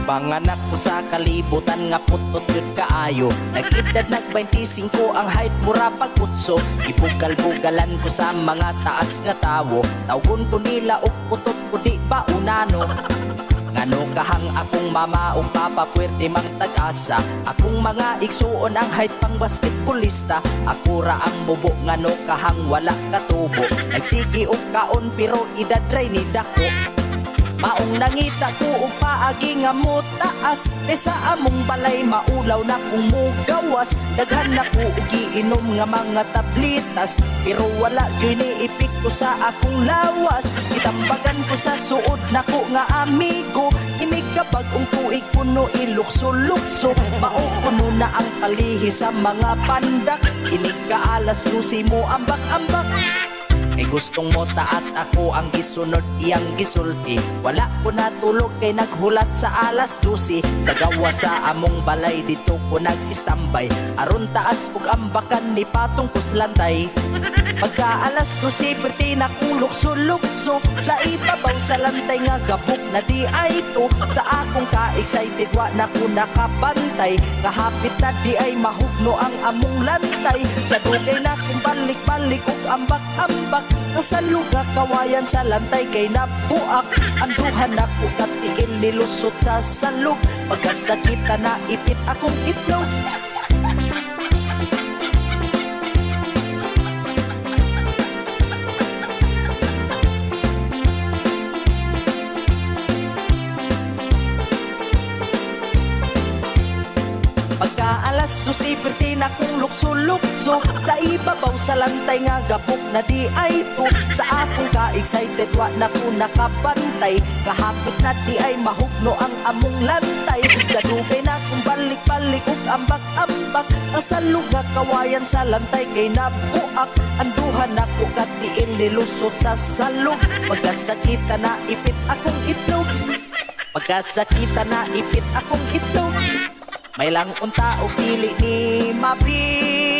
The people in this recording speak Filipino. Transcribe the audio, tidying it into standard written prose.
Panganak ko sa kalibutan nga putot yun kaayo. Nag-edad nag-25 ang height mura pag-utso. Ibugal-bugalan ko sa mga taas nga tawo. Tawgon ko nila og putot ko di ba unano. Ngano kahang akong mama o papa puwerte mang tag-asa. Akong mga igsuon ang height pang basketballista. Ako ra ang bubo ngano kahang wala katubo. Nagsigi og kaon pero edad ray ni dako. Maong nangita ko og paagi nga mo taas. Sa among balay maulaw na kong mugawas. Daghan na ko og giinom nga mga tablitas. Pero wala gyud ipik ko sa akong lawas. Itambagan ko sa suod na ko nga amigo. Inigkabag ang tuig puno ilukso-lukso. Maupuno na ang kalihi sa mga pandak. Inigkaalas lusi mo ambak-ambak. Kay gustong mo taas ako ang gisunod iyang gisulti. Wala ko natulog kay naghulat sa alas 12. Sa gawa sa among balay dito ko nag-istambay. Aron taas ug ambakan ni patong kuslantay. Pagka alas 12 perti na kong lukso-lukso. Sa ibabaw sa lantay nga gabok na di ay to. Sa akong ka-excited wa na ko nakabantay. Kahapit na di ay mahugno ang among lantay. Sa dugay na kong balik-balik ug ambak-ambak. Nasaluga kawayan sa lantay kay nabuak. Anduhan ako katiil nilusot sa salug. Pagkasakita na ipit akong itlog. Alas 12 perti na kong lukso-lukso. Sa ibabaw sa lantay nga gabok na di ay to. Sa akong ka-excited wa na ko nakabantay. Kahapit na di ay mahugno ang among lantay. Sa dugay na kong balik-balik ug ambak-ambak. Nasaluga kawayan sa lantay kay nabuak. Anduhan ako katiil nilusot sa salog. Pagkasakita na ipit akong itlog. Pagkasakita na ipit akong itlog. May lang unta o pili ni Mabi.